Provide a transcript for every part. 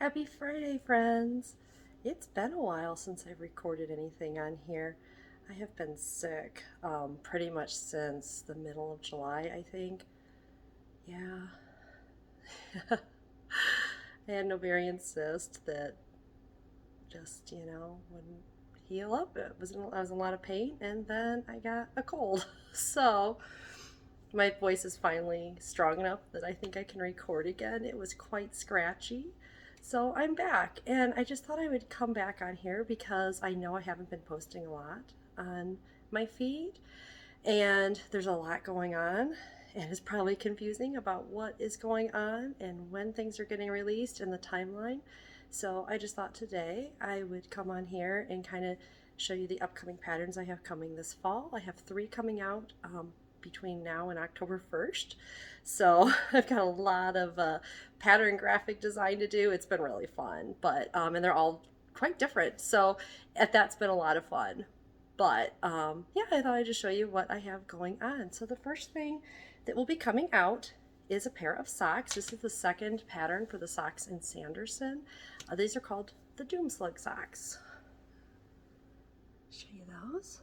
Happy Friday, friends! It's been a while since I've recorded anything on here. I have been sick pretty much since the middle of July, I think. Yeah. I had an ovarian cyst that just, wouldn't heal up. I was in a lot of pain, and then I got a cold. So my voice is finally strong enough that I think I can record again. It was quite scratchy. So I'm back, and I just thought I would come back on here because I know I haven't been posting a lot on my feed, and there's a lot going on, and it's probably confusing about what is going on and when things are getting released and the timeline. So I just thought today I would come on here and kind of show you the upcoming patterns I have coming this fall. I have 3 coming out between now and October 1st. So I've got a lot of pattern graphic design to do. It's been really fun, but and they're all quite different. So that's been a lot of fun. But yeah, I thought I'd just show you what I have going on. So the first thing that will be coming out is a pair of socks. This is the second pattern for the socks in Sanderson. These are called the Doomslug socks. Show you those.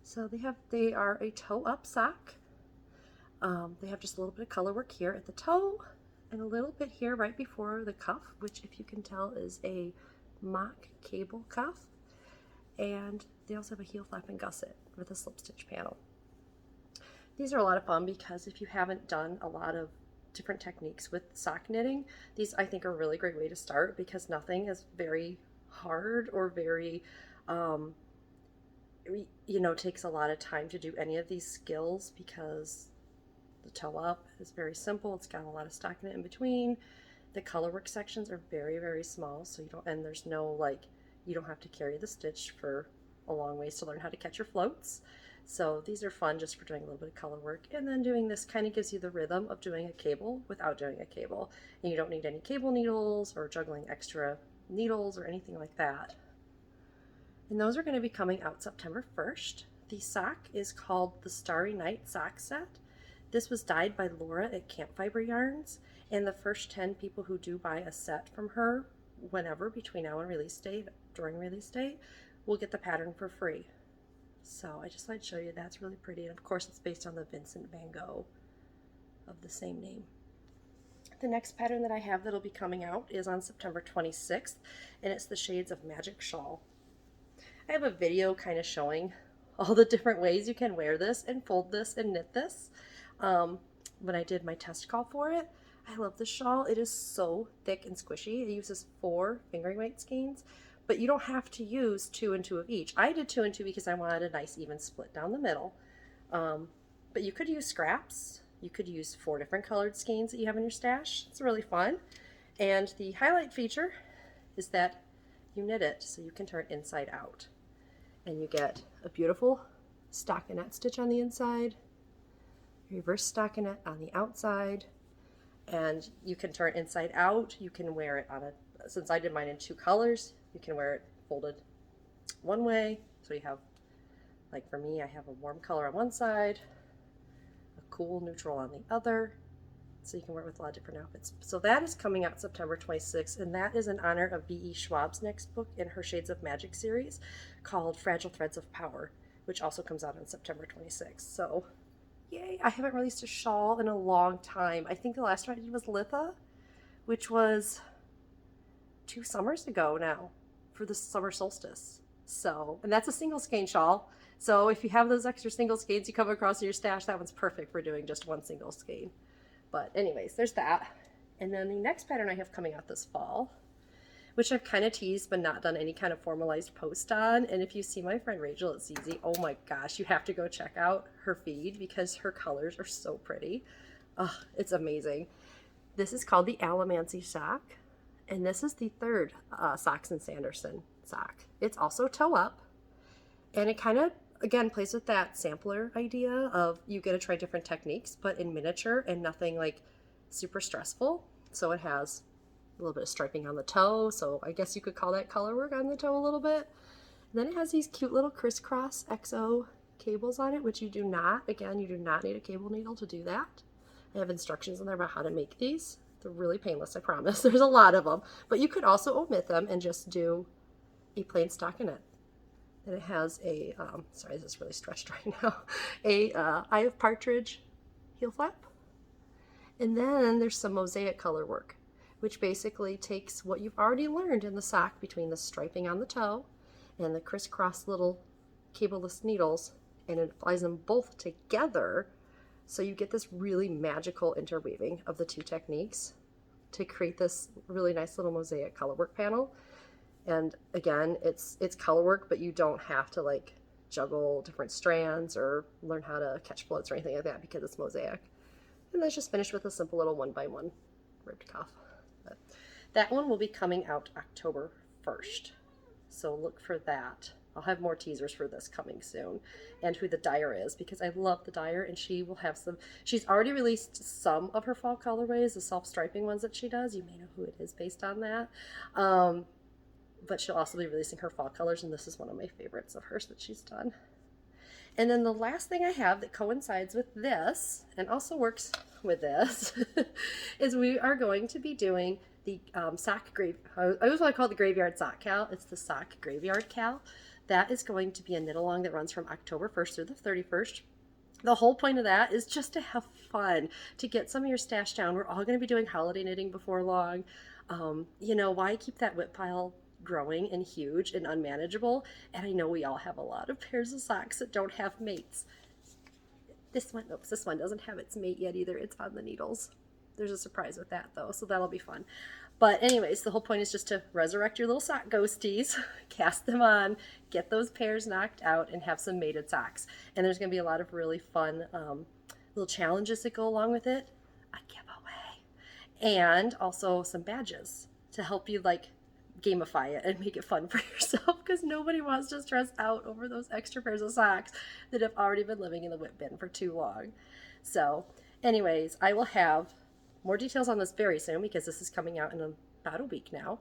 So they are a toe up sock. They have just a little bit of color work here at the toe and a little bit here right before the cuff, which if you can tell is a mock cable cuff. And they also have a heel flap and gusset with a slip stitch panel. These are a lot of fun because if you haven't done a lot of different techniques with sock knitting, these I think are a really great way to start because nothing is very hard or very takes a lot of time to do any of these skills because the toe up is very simple. It's got a lot of stockinette in between. The color work sections are very, very small, so there's no you don't have to carry the stitch for a long ways to learn how to catch your floats. So these are fun just for doing a little bit of color work. And then doing this kind of gives you the rhythm of doing a cable without doing a cable. And you don't need any cable needles or juggling extra needles or anything like that. And those are going to be coming out September 1st. The sock is called the Starry Night Sock Set. This was dyed by Laura at Camp Fiber Yarns, and the first 10 people who do buy a set from her, whenever between now and release date, during release date, will get the pattern for free. So I just thought I'd show you that's really pretty, and of course it's based on the Vincent van Gogh of the same name. The next pattern that I have that'll be coming out is on September 26th, and it's the Shades of Magic Shawl. I have a video kind of showing all the different ways you can wear this and fold this and knit this. When I did my test call for it, I love this shawl. It is so thick and squishy. It uses 4 fingering weight skeins, but you don't have to use 2 and 2 of each. I did 2 and 2 because I wanted a nice even split down the middle. But you could use scraps. You could use 4 different colored skeins that you have in your stash. It's really fun. And the highlight feature is that you knit it so you can turn it inside out. And you get a beautiful stockinette stitch on the inside, reverse stockinette on the outside, and you can turn it inside out. You can wear it since I did mine in 2 colors, you can wear it folded one way. So you have, like for me, I have a warm color on one side, a cool neutral on the other. So you can wear it with a lot of different outfits. So that is coming out September 26th, and that is in honor of B.E. Schwab's next book in her Shades of Magic series called Fragile Threads of Power, which also comes out on September 26th. So yay, I haven't released a shawl in a long time. I think the last one I did was Litha, which was 2 summers ago now for the summer solstice. So, and that's a single skein shawl. So if you have those extra single skeins you come across in your stash, that one's perfect for doing just 1 single skein. But anyways, there's that. And then the next pattern I have coming out this fall, which I've kind of teased but not done any kind of formalized post on. And if you see my friend Rachel at ZZ, oh my gosh, you have to go check out her feed because her colors are so pretty. Oh, it's amazing. This is called the Allomancy Sock, and this is the 3rd Socks in Sanderson sock. It's also toe up, and it kind of again plays with that sampler idea of you get to try different techniques but in miniature and nothing like super stressful. So it has a little bit of striping on the toe, so I guess you could call that color work on the toe a little bit. And then it has these cute little crisscross XO cables on it, which you do not need a cable needle to do that. I have instructions in there about how to make these. They're really painless, I promise. There's a lot of them, but you could also omit them and just do a plain stockinette. And it has a, sorry, this is really stretched right now, a eye of partridge heel flap. And then there's some mosaic color work, which basically takes what you've already learned in the sock between the striping on the toe and the crisscross little cableless needles, and it applies them both together. So you get this really magical interweaving of the two techniques to create this really nice little mosaic color work panel. And again, it's color work, but you don't have to like juggle different strands or learn how to catch floats or anything like that because it's mosaic. And then it's just finished with a simple little 1x1 ribbed cuff. But that one will be coming out October 1st. So look for that. I'll have more teasers for this coming soon, and who the dyer is, because I love the dyer, and she will have some, she's already released some of her fall colorways, the self-striping ones that she does. You may know who it is based on that. But she'll also be releasing her fall colors, and this is one of my favorites of hers that she's done. And then the last thing I have that coincides with this, and also works with this, is we are going to be doing the sock I always want to call it the graveyard sock cal. It's the sock graveyard cal. That is going to be a knit along that runs from October 1st through the 31st. The whole point of that is just to have fun, to get some of your stash down. We're all going to be doing holiday knitting before long. You know, why keep that whip pile growing and huge and unmanageable? And I know we all have a lot of pairs of socks that don't have mates. This one doesn't have its mate yet either. It's on the needles. There's a surprise with that though, so that'll be fun. But anyways, the whole point is just to resurrect your little sock ghosties, cast them on, get those pairs knocked out, and have some mated socks. And there's going to be a lot of really fun little challenges that go along with it, a giveaway, and also some badges to help you like gamify it and make it fun for yourself, because nobody wants to stress out over those extra pairs of socks that have already been living in the whip bin for too long. So anyways, I will have more details on this very soon, because this is coming out in about a week now.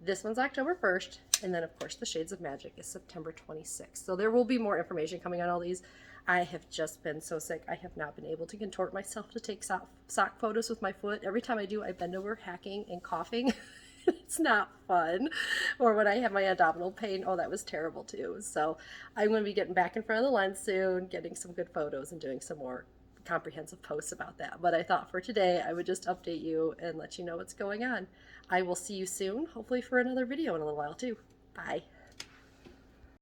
This one's October 1st, and then of course the Shades of Magic is September 26th. So there will be more information coming on all these. I have just been so sick. I have not been able to contort myself to take sock photos with my foot. Every time I do, I bend over hacking and coughing. It's not fun. Or when I have my abdominal pain, oh, that was terrible too. So I'm going to be getting back in front of the lens soon, getting some good photos and doing some more comprehensive posts about that. But I thought for today I would just update you and let you know what's going on. I will see you soon, hopefully for another video in a little while too. Bye.